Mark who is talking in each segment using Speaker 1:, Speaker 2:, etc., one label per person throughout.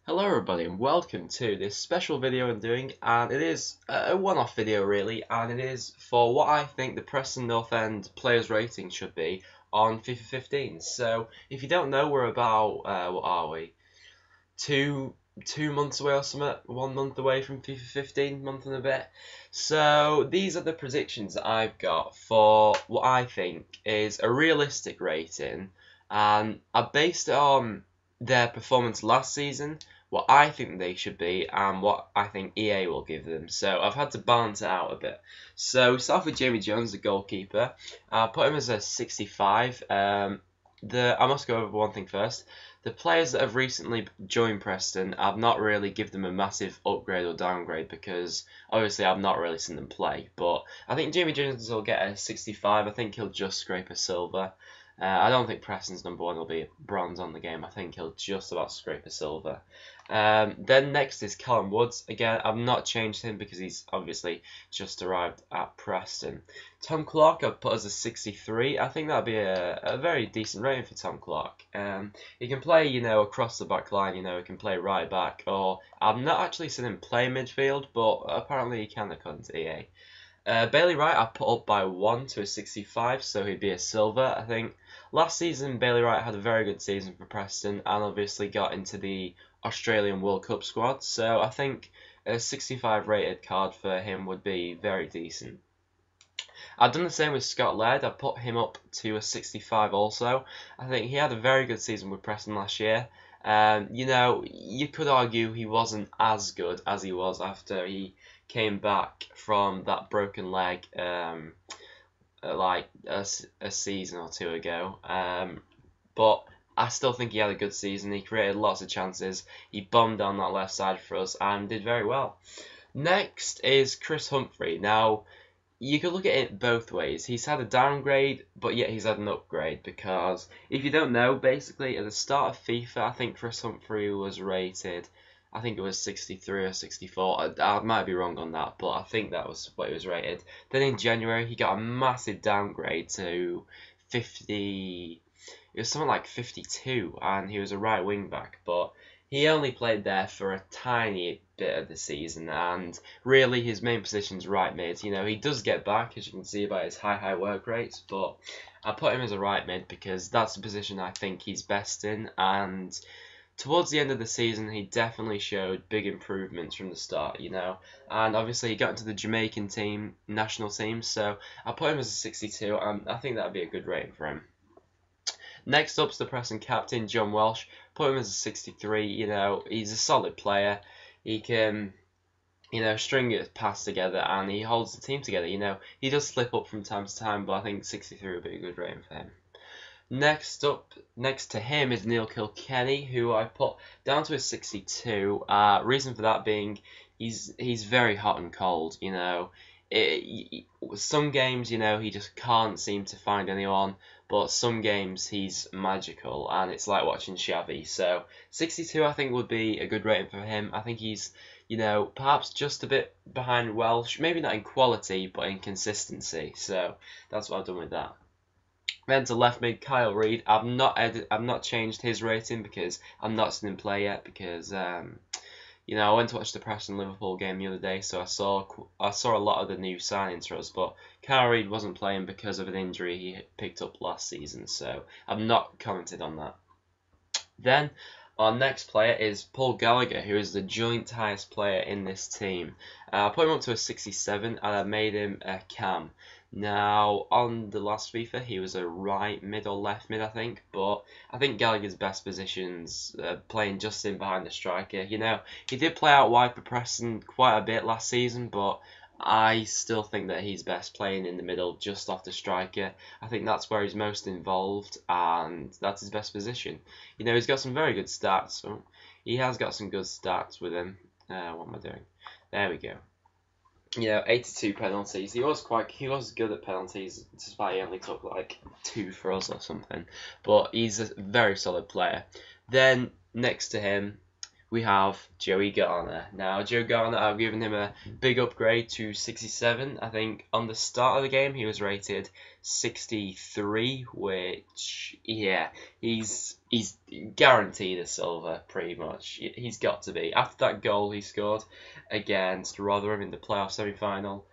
Speaker 1: Hello everybody and welcome to this special video I'm doing, and it is a one-off video really, and it is for what I think the Preston North End players rating should be on FIFA 15. So if you don't know, we're about what are we, two months away or something, 1 month away from FIFA 15, month and a bit. So these are the predictions that I've got for what I think is a realistic rating, and I based it on their performance last season, what I think they should be, and what I think EA will give them. So I've had to balance it out a bit. So we start off with Jamie Jones, the goalkeeper. I'll put him as a 65. I must go over one thing first. The players that have recently joined Preston, I've not really give them a massive upgrade or downgrade because obviously I've not really seen them play. But I think Jamie Jones will get a 65. I think he'll just scrape a silver. I don't think Preston's number one will be bronze on the game. I think he'll just about scrape a silver. Then next is Callum Woods. Again, I've not changed him because he's obviously just arrived at Preston. Tom Clark I've put as a 63. I think that'd be a very decent rating for Tom Clark. He can play, across the back line. He can play right back, or I've not actually seen him play midfield, but apparently he can according to EA. Bailey Wright I put up by 1 to a 65, so he'd be a silver. I think last season Bailey Wright had a very good season for Preston and obviously got into the Australian World Cup squad, so I think a 65 rated card for him would be very decent. I've done the same with Scott Laird. I put him up to a 65 also. I think he had a very good season with Preston last year. You could argue he wasn't as good as he was after he came back from that broken leg like a season or two ago. But I still think he had a good season. He created lots of chances. He bombed down that left side for us and did very well. Next is Chris Humphrey. Now, you could look at it both ways. He's had a downgrade, but yet he's had an upgrade because if you don't know, basically at the start of FIFA, I think Chris Humphrey was rated, I think it was 63 or 64. I might be wrong on that, but I think that was what he was rated. Then in January, he got a massive downgrade to 50. It was something like 52, and he was a right wing back, but he only played there for a tiny bit of the season, and really his main position's right mid. He does get back, as you can see by his high work rates, but I put him as a right mid because that's the position I think he's best in, and towards the end of the season he definitely showed big improvements from the start, and obviously he got into the Jamaican national team, so I put him as a 62, and I think that'd be a good rating for him. Next up's the Preston captain, John Welsh. Put him as a 63. He's a solid player. He can, string it past together, and he holds the team together. He does slip up from time to time, but I think 63 would be a good rating for him. Next to him is Neil Kilkenny, who I put down to a 62. Reason for that being, he's very hot and cold. Some games, he just can't seem to find anyone, but some games he's magical, and it's like watching Xavi. So 62, I think, would be a good rating for him. I think he's, perhaps just a bit behind Welsh, maybe not in quality, but in consistency. So that's what I've done with that. Then to left mid, Kyle Reid. I've not changed his rating because I've not seen him play yet because I went to watch the Preston Liverpool game the other day, so I saw a lot of the new signings for us, but Kyle Reid wasn't playing because of an injury he picked up last season, so I've not commented on that. Then our next player is Paul Gallagher, who is the joint highest player in this team. I put him up to a 67, and I made him a cam. Now, on the last FIFA, he was a right mid or left mid, I think, but I think Gallagher's best position's playing just in behind the striker. He did play out wide for Preston quite a bit last season, but I still think that he's best playing in the middle, just off the striker. I think that's where he's most involved, and that's his best position. He's got some very good stats. So he has got some good stats with him. What am I doing? There we go. 82 penalties. He was good at penalties, despite he only took like 2 for us or something. But he's a very solid player. Then next to him, we have Joey Garner. Now, Joe Garner, I've given him a big upgrade to 67. I think on the start of the game he was rated 63, which, yeah, he's guaranteed a silver, pretty much. He's got to be. After that goal he scored against Rotherham in the playoff semi-final,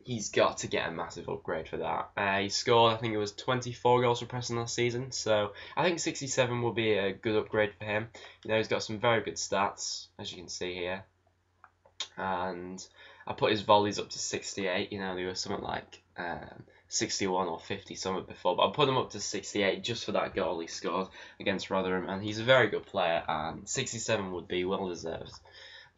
Speaker 1: he's got to get a massive upgrade for that. He scored, I think it was 24 goals for Preston last season, so I think 67 will be a good upgrade for him. You know, he's got some very good stats, as you can see here. And I put his volleys up to 68, you know, they were something like 61 or 50 something before, but I put him up to 68 just for that goal he scored against Rotherham, and he's a very good player, and 67 would be well deserved.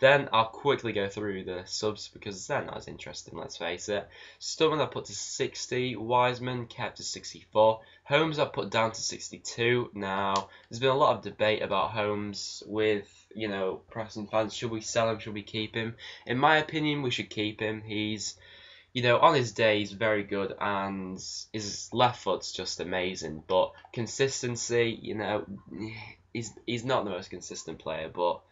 Speaker 1: Then I'll quickly go through the subs because they're not as interesting, let's face it. Stubborn I put to 60, Wiseman kept to 64, Holmes I put down to 62. Now, there's been a lot of debate about Holmes with, you know, Preston fans. Should we sell him? Should we keep him? In my opinion, we should keep him. He's, you know, on his day, he's very good and his left foot's just amazing. But consistency, you know, he's not the most consistent player, but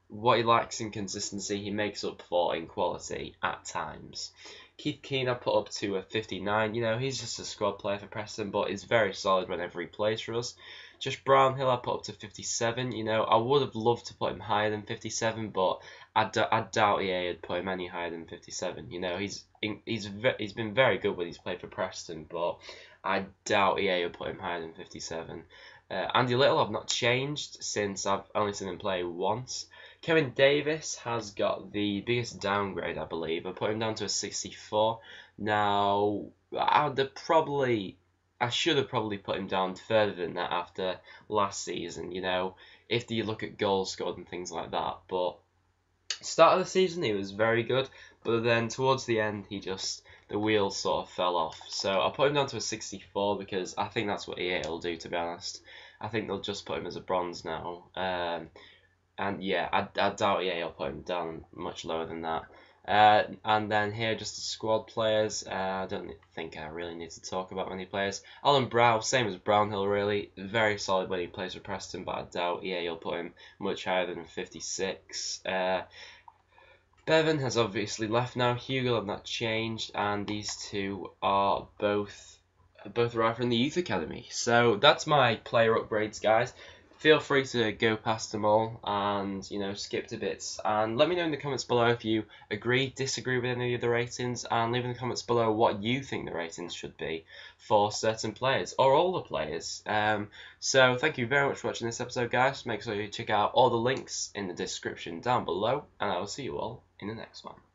Speaker 1: what he lacks in consistency, he makes up for in quality at times. Keith Keane I put up to a 59. You know, he's just a squad player for Preston, but he's very solid whenever he plays for us. Josh Brownhill I put up to 57. You know, I would have loved to put him higher than 57, but I doubt EA would put him any higher than 57. You know, he's been very good when he's played for Preston, but I doubt EA would put him higher than 57. Andy Little I've not changed since I've only seen him play once. Kevin Davis has got the biggest downgrade, I believe. I put him down to a 64. Now, I should have probably put him down further than that after last season, you know, if you look at goals scored and things like that. But start of the season, he was very good, but then towards the end, the wheels sort of fell off. So I put him down to a 64 because I think that's what EA will do, to be honest. I think they'll just put him as a bronze now. And yeah, I doubt EA will put him down much lower than that. And then here, just the squad players. I don't think I really need to talk about many players. Alan Brow, same as Brownhill, really. Very solid when he plays for Preston, but I doubt EA will put him much higher than 56. Bevan has obviously left now. Hugo have not changed, and these two are both arrived from the youth academy. So that's my player upgrades, guys. Feel free to go past them all and, you know, skip to bits. And let me know in the comments below if you agree, disagree with any of the ratings, and leave in the comments below what you think the ratings should be for certain players, or all the players. So thank you very much for watching this episode, guys. Make sure you check out all the links in the description down below, and I will see you all in the next one.